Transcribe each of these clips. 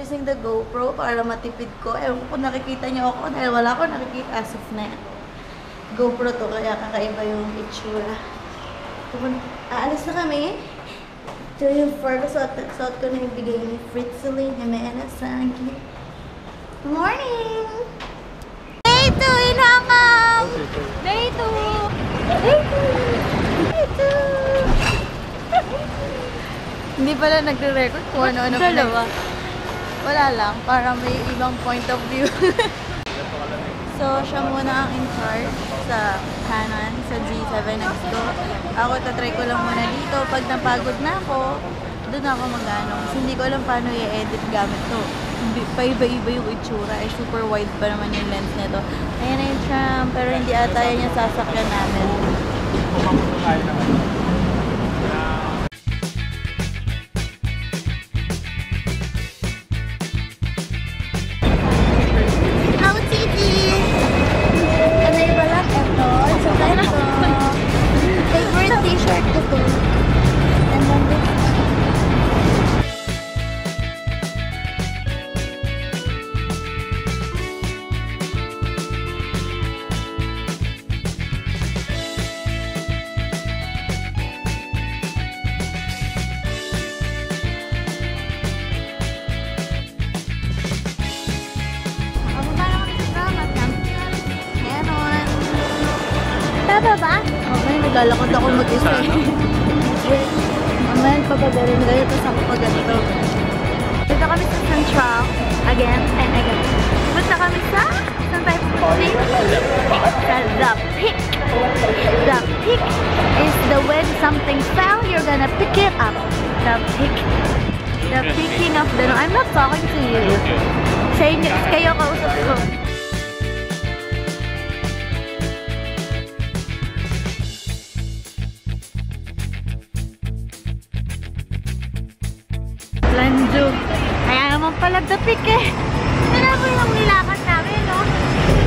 using the GoPro para matipid ko. Ewan ko kung nakikita niyo ako dahil wala ko nakikita as of na GoPro to, kaya kakaiba yung itsura. Aalis na kami. Ito yung fur ko. Suot ko na yung bigay ni Fritzling Jimenez. Thank you. Morning! Day 2 in Hong Kong! Day 2! Day 2! Hindi pala nagre-record kung ano-ano pala. Wala lang, para may ibang point of view. So, siya muna ang in charge sa Canon, sa G7X ko. Ako, tatry ko lang muna dito. Pag napagod na ako, doon ako mag-ano. Kasi hindi ko alam paano i-edit gamit to. Paiba-iba yung itsura. Ay, super wide pa naman yung lens nito. Ayan na yung tram, pero hindi ata yan yung sasakyan namin. Ba? Okay, naglalakad ako mag-isa. Mamaya pagkagarin gaya, tapos ako pagganito. Dito kami sa Central, again and again. Punta kami sa, saan tayo pupunta? Sa The Pick. The Pick is the when something fell, you're gonna pick it up. The Pick. The picking of the, no, I'm not talking to you. Sa inyo, kayo kausap ko. Lanjo. Kaya naman pala The Pick eh. Ano po yung nilakad namin, no?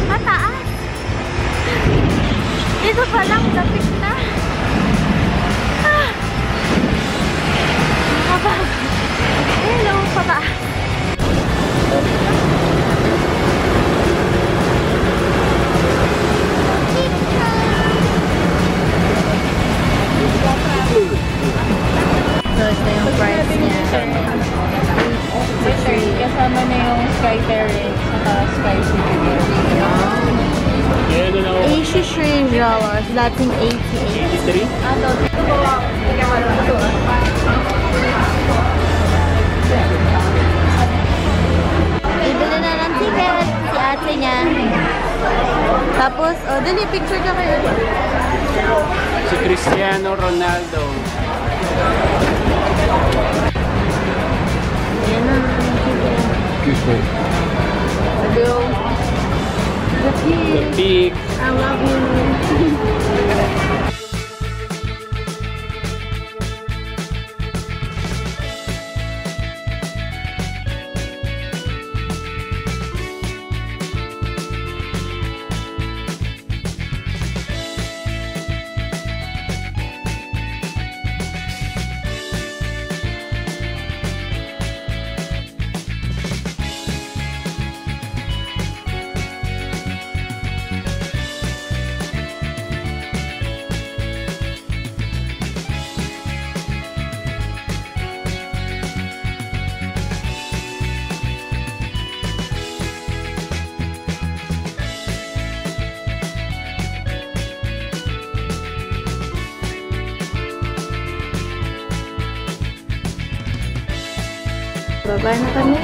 Mataas. Dito pa lang The Pick na. Ah. Hello, pataas. So, ito yung price niya. Kasama na yung Sky Terrace saka Sky City. $83. That's in 88. Ibili na ng ticket si ate niya. Tapos, oh, dali, picture ka kayo. Si Cristiano Ronaldo. Ayan na. Hello. The Pick. I love you. Baba na kami.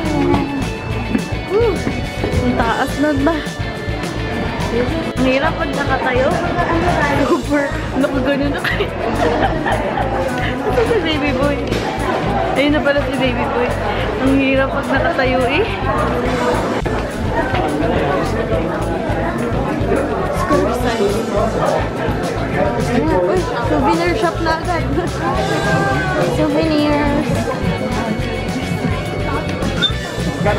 Ang taas na ba? Ang hirap pag nakatayo. Super. Nakagano na kayo. Ito si baby boy. Ayun na pala si baby boy. Ang hirap pag nakatayo eh. Scoop size. Uy, souvenir shop na agad. Souvenirs. Oh,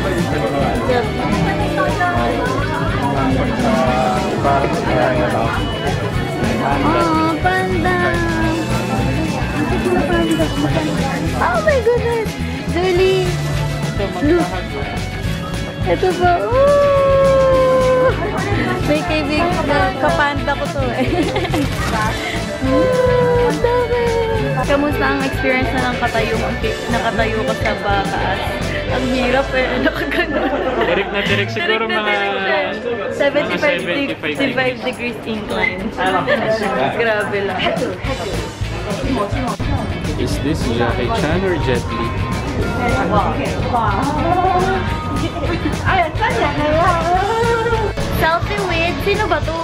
panda! Oh my goodness! Julie! Ito ba? Ooh! May kaibigan kapanda ko to eh. Ang dami! Kamusta ang experience na nakatayo ka sa bakas? Ang hirap eh, nakaganon. Direct na direct siguro mga 75 degrees incline. Grabe lang. Is this Jackie Chan or Jet Li? Selfie with? Sino ba to?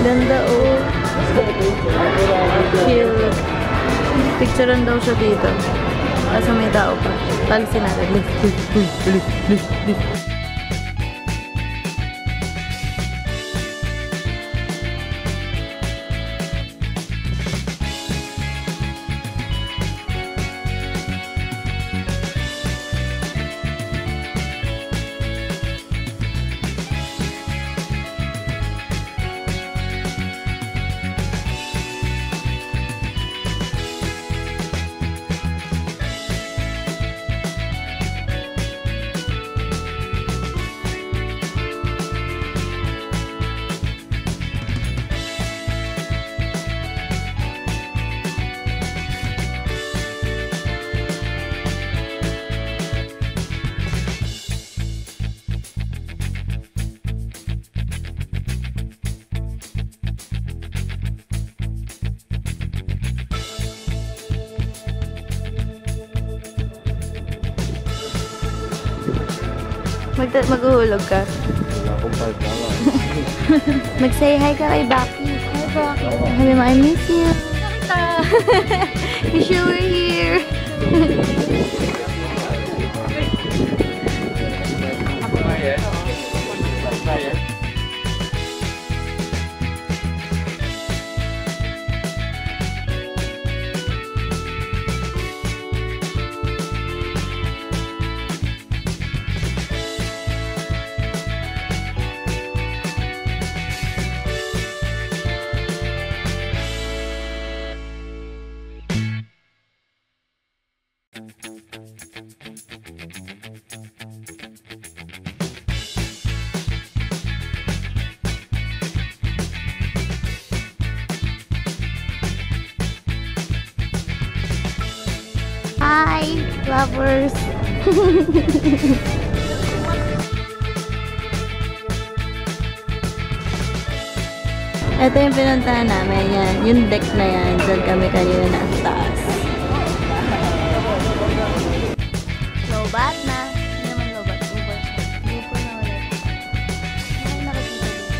Ganda oh. Cute. Picturean daw siya dito. Kaso may tao pa. Talisin natin. Please. Maghuhulog ka. Wala akong pagkawa. Mag-say hi ka kay Baki. Hi Baki. Sabi mo, I miss you. Wish you were here. Hi, lovers! Ito yung pinuntahan namin, yan. Yung deck na yan, dyan kami kanina na taas. Lobat na. Hindi naman lobat, uber siya. Super na ulit. Ay, nakikita dito.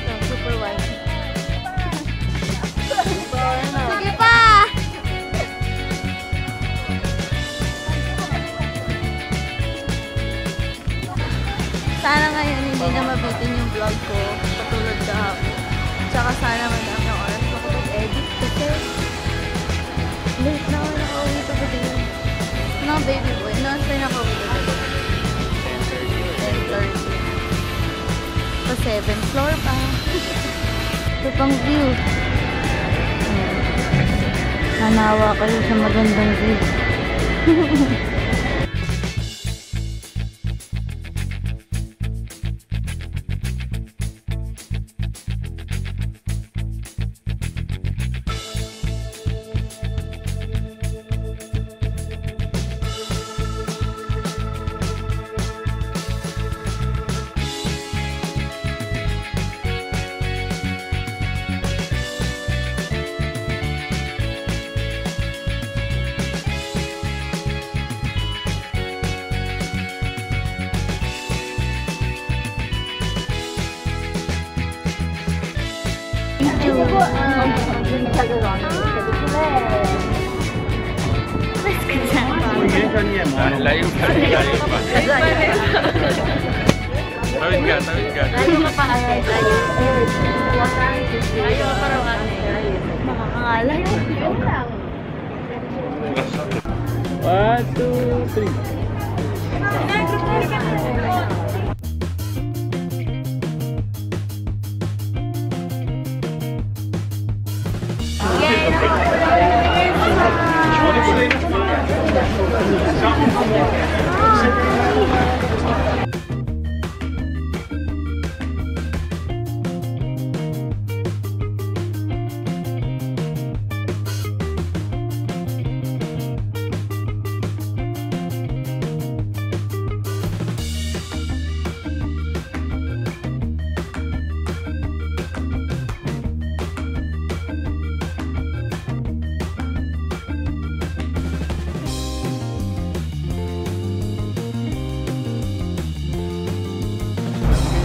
So, super wide. Sige pa! Sana ngayon hindi na mabitin yung vlog ko patulad kahapon. Tsaka sana madami ang oras ko kapag-edit kasi late na ako nakauwi pa din. No, baby boy. No, sa'yo nakauwi pa din. 10:30. So, 7th floor pa. Ito pang view. Nanawa kayo sa magandang view. Layo pa. Tawid ka. Layo ka pa kasi. Layo ka pa raw kasi. Makakangalay. 1, 2, 3.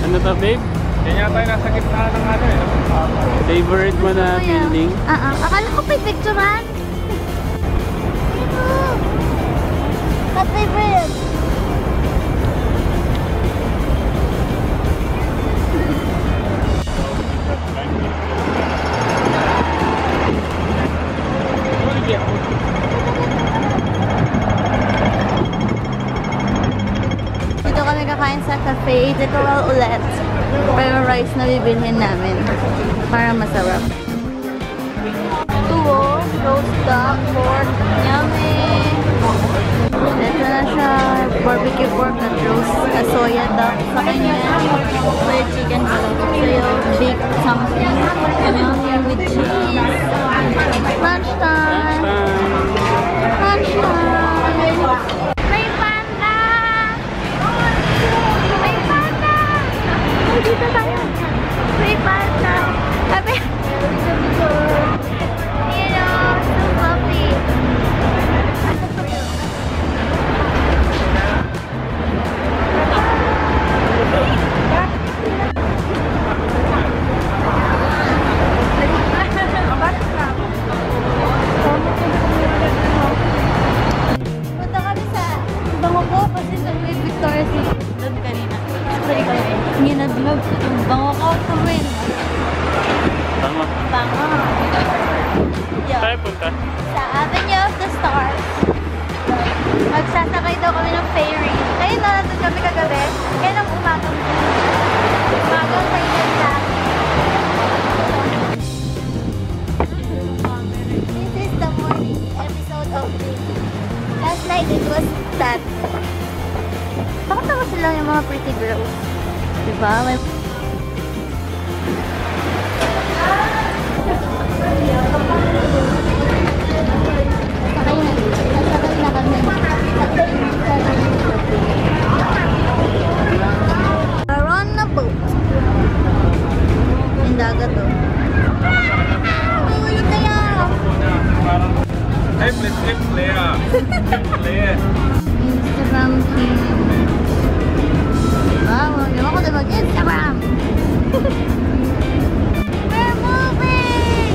Ano to, babe? Yan yata yung nasa gitna ng ano eh. Favorite mo na building? Akala ko may picturean. What favorite? Dito kami kakain sa cafe. Dito ulit. Pero rice na bibilhin namin. Para masarap. Tuwo, roast duck, pork, yummy. Ito na siya. Barbecue pork at roast soya duck. Sa kanya, with chicken sayo, big something. Yummy with cheese. Lunchtime. Lunchtime. May panda! May panda! Oh, dito tayo. May panda. Sabi, you know, so fluffy. Punta kami sa Bangko kasi doon may Victoria's Secret doon kanina. Spray ko eh. Ginadlog yung Bangko to win. Tama. Bango. Yeah. Tayo punta. Sa Avenue of the Stars. Magsasakay daw kami ng ferry. Kaya na nandun kami kagabi. Kaya nang umagang sa inyo lang. This is the morning episode of this. Last night it was that. Tawa-tawa sila yung mga pretty girls. Diba? May... Sakay na kami. We're on a boat. Yung dagat to. Ay, ulit na yan. Hey, let's get Leia. Leia. Instagram king. Wow, ewan ko din mag-Instagram. We're moving!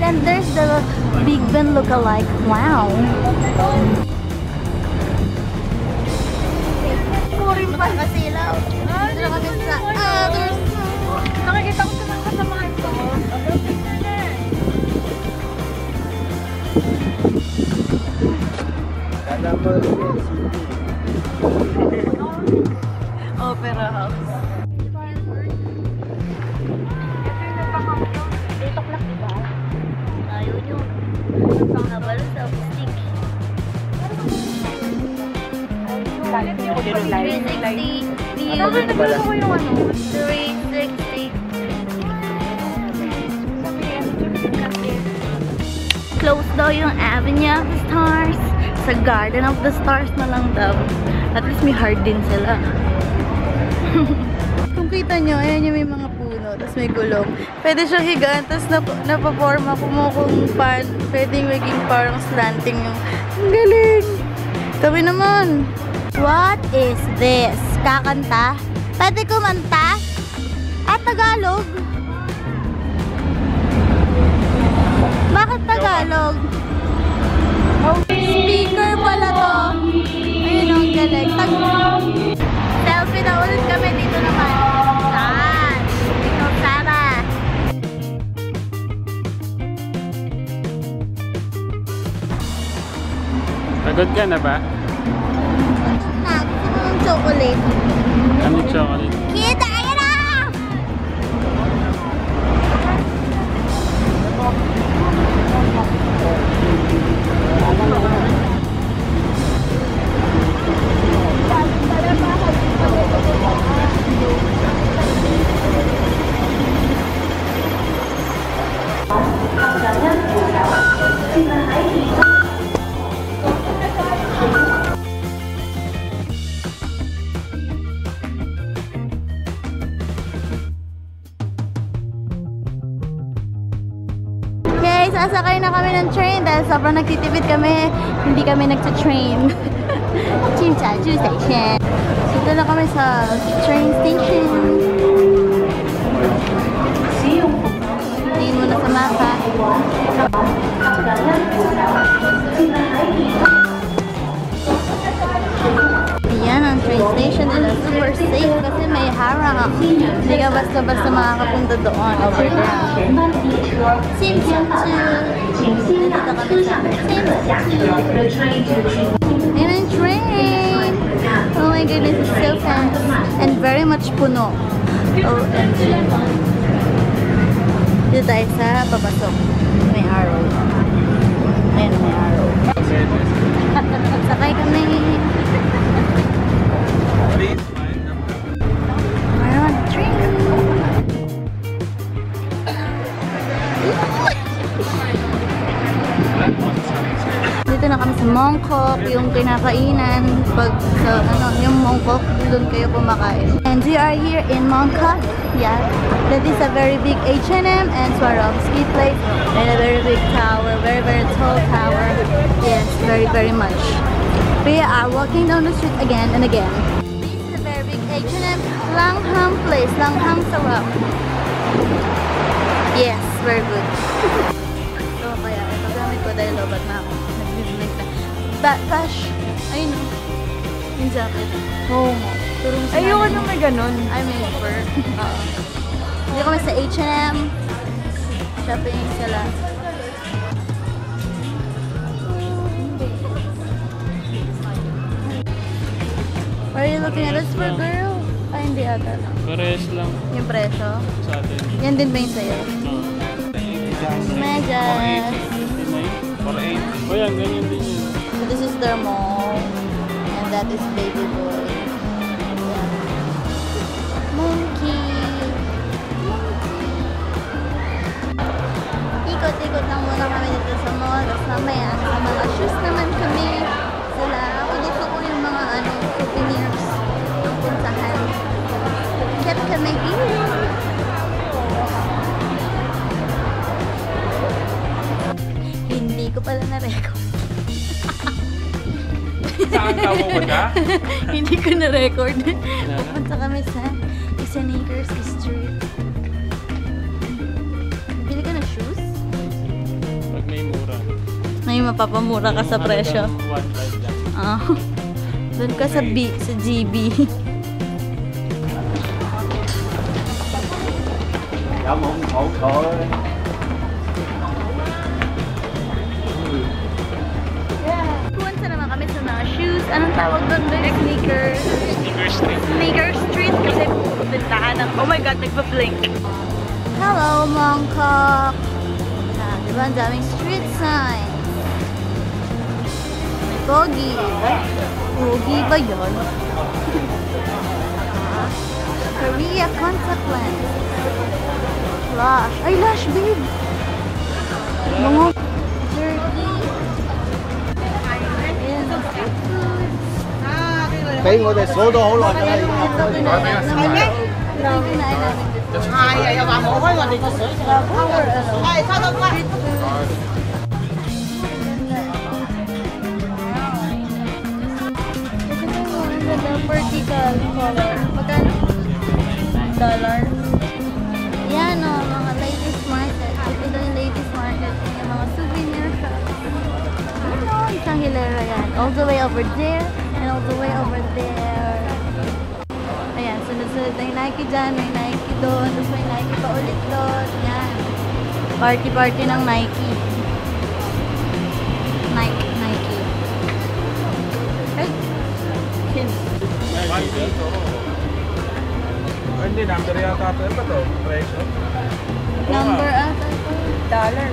And there's the Big Ben look-alike. Wow! Kurin pa kasilaw. Dito kami sa other side. Nakikita ko sa mga kasamahan ko. Opera House. So, yung Avenue of the Stars, sa Garden of the Stars na lang daw. At least may heart din sila. Kung kita nyo, ayan yung may mga puno, tapos may gulong. Pwede siyang higaan, tapos napaporma ko mo kung pwedeng maging parang slanting yung... Ang galing! Kami naman! What is this? Kakanta? Pwede kumanta? At Tagalog? Bakit Tagalog? Speaker pala to. Ayun ang galing. Selfie na ulit kami dito naman. Saan? Dito, Sara. Pagod ka na ba? Gusto ko ng chocolate. Ano chocolate? Kita, ayan na! Okay, sasakay na kami ng train dahil sobrang nagtitipid kami. Hindi kami nagsa-train. Chimchaju Station. So, dito na kami sa train station. Tingin muna sa mapa. Yan ang train station nila. Super safe kasi may harang. Hindi ka basta-basta makakapunta doon over there. Chimchaju. Dito kami sa Chimchaju. And ang train! Oh my goodness, it's so fast. And very much puno. OMG. Dito tayo sa papasok. May arrow. Ayan, may arrow. Sakay kami. We're on the train. Dito na kami sa Mongkok, yung kinakainan. Pag sa yung Mongkok, doon kayo kumakain. And we are here in Mongkok. Yeah, that is a very big H&M and Swarovski place. And a very big tower, very tall tower. Yes, very much. We are walking down the street again and again. This is a very big H&M Langham place, Langham Sarap. Yes, very good. So kaya ito gamit ko dahil lobat na ako. Nag-blink na. Bash! Ayun o. Yung jacket. Oo nga. Ayoko nung may ganun. I made fur. Oo. Dito kami sa H&M. Shopping sila. Are you looking at us for girl? Ay, hindi ata. Pares lang Yung presyo? sa atin. Yan din ba yung sa'yo? Medyas. Para 8. O yan, ganyan din yun. So this is their mall. And that is baby boy. Yeah. Monkey. Ikot-ikot lang muna kami dito sa mall. Tapos mamaya, sa mga shoes naman kami. Sila, ako gusto ko yung mga souvenirs. Puntahan. Get kami here. Hindi ko pala na-record. Saan ka mo ba? Hindi ko na-record. Pupunta kami sa Sneakers Street. Bili ka ng shoes? Pag may mura. May mapapamura ka sa presyo. 1.5 lang. Ah. Doon ka sa GB. Punta naman kami sa mga shoes. Anong tawag doon? Sneakers. Sneaker Street. Sneaker Street kasi pupuntahan ng... Oh my God, nagpa-blink. Hello, Mongkok. Diba ang daming street sign? Pogi. Pogi ba yun? Korea contact lens. Lash. Ay, Lash, babe. Mga jerky. 俾我哋數到好耐㗎啦。係咩？係啊，又話冇開我哋個水係收到關。Vertical color. Magkano? $1. Yan o, mga ladies market. Ito daw yung ladies market. Yung mga souvenir shops. Ano? Isang hilera yan. All the way over there and all the way over there. Ayan, sunod-sunod na yung Nike dyan. May Nike doon. Tapos may Nike pa ulit doon. Yan. Party-party ng Nike. Nike. Ay! Hindi, number yata ito. Ano ba ito? Presyo? Number ata ito. $.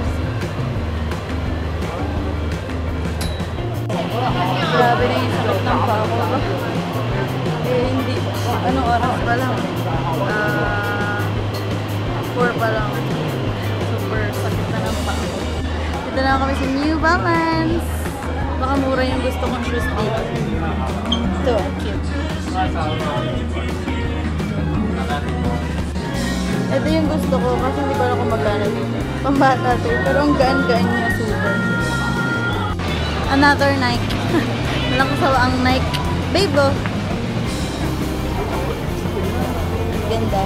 Grabe na yung sakit ng pako. Eh, hindi. Anong oras pa lang? 4 pa lang. Super sakit na ng pako. Dito na kami sa New Balance. Baka mura yung gusto kong shoes dito. Ito, cute. Ito yung gusto ko kasi hindi ko alam kung magkano dito. Pambata to, pero ang gaan-gaan niya super. Another Nike. Malakasawa ang Nike. Babe, oh. Ganda.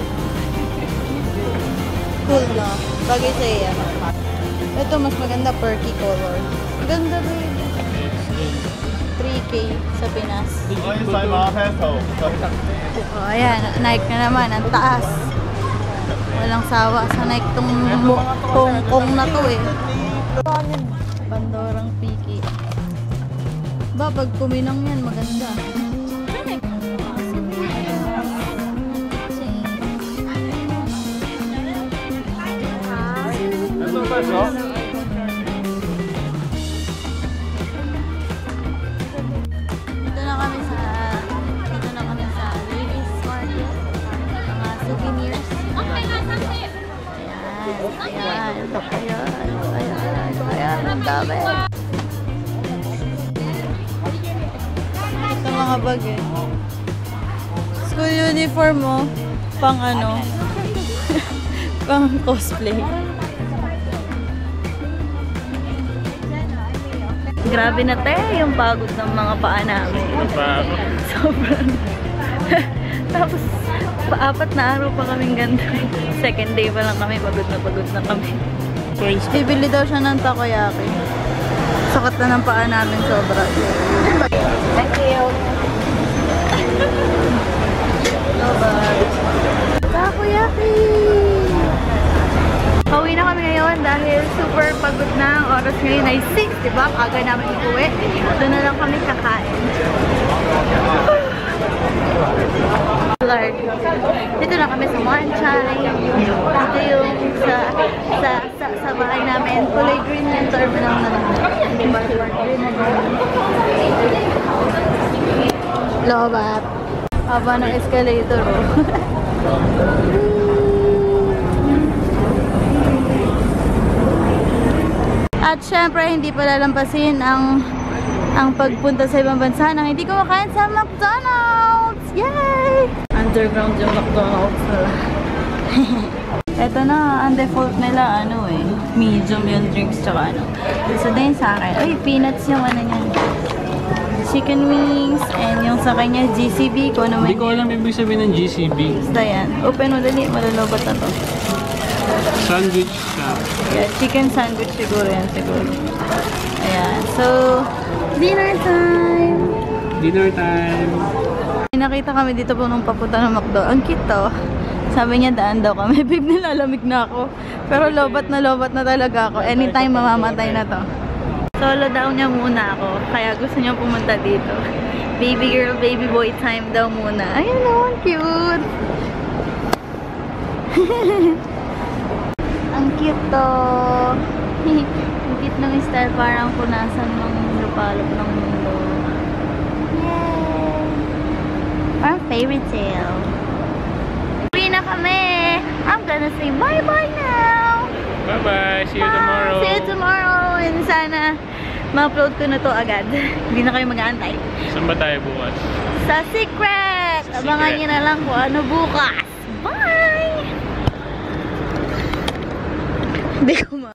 Cool, no? Bagay sa'yo yan. Ito, mas maganda perky color. Ganda, babe. 3K sa Pinas. Oh, ayan. Nike na naman. Ang taas. Walang sawa sa Nike tong Hong na to eh. Pandorang Piki. Ba, pag kuminang yan, maganda. Ano ba ito? Dito na kami sa ladies market. Mga souvenirs. Ayan, ang dami. Ito mga bag eh. School uniform mo, pang ano, pang cosplay. Grabe na yung pagod ng mga paa namin. Sobrang. Tapos, pa-4 na araw pa kaming ganda. Second day pa lang kami, pagod na kami. Bibili daw siya ng takoyaki. Sakat na ng paa namin sobra. Thank you. Takoyaki! Pauwi na kami ngayon dahil super pagod na. Ang oras ngayon ay 6, diba? Aga namin uuwi. Doon na lang kami kakain. Lord. Dito na kami sa Monchay. Dito yung sa bahay namin. Kulay green yung terminal na lang. Lobat. Haba ng escalator. At syempre, hindi pa lalampasin ang pagpunta sa ibang bansa nang hindi kumakain sa McDonald's! Yay! Underground yung McDonald's nila. Ito na, ang default nila, ano eh, medium yung drinks tsaka ano. So din sa akin, ay, peanuts yung ano niya. Chicken wings, and yung sa kanya, GCB, ko naman. Hindi ko alam ibig sabihin ng GCB. Basta yan. Open mo dali, malulobot na to. Sandwich siya. Yeah, chicken sandwich siguro yan, siguro. Ayan, so, dinner time! Dinner time! Nakita kami dito po nung papunta ng McDo. Ang cute to. Sabi niya daan daw kami. Babe, nilalamig na ako. Pero lobat na talaga ako. Anytime mamamatay na to. Solo daw niya muna ako. Kaya gusto niya pumunta dito. Baby girl, baby boy time daw muna. Ayun o, ang cute! Ang cute to. Ang cute ng style. Parang punasan ng lupalop ng mundo. Yay! Parang fairy tale. Uwi na kami! I'm gonna say bye-bye now! Bye-bye! See you tomorrow! See you tomorrow! And sana ma-upload ko na to agad. Hindi na kayo mag-aantay. Saan ba tayo bukas? Sa Secret! Sa Abangan Secret. nyo na lang kung ano bukas. Bye! Hindi ko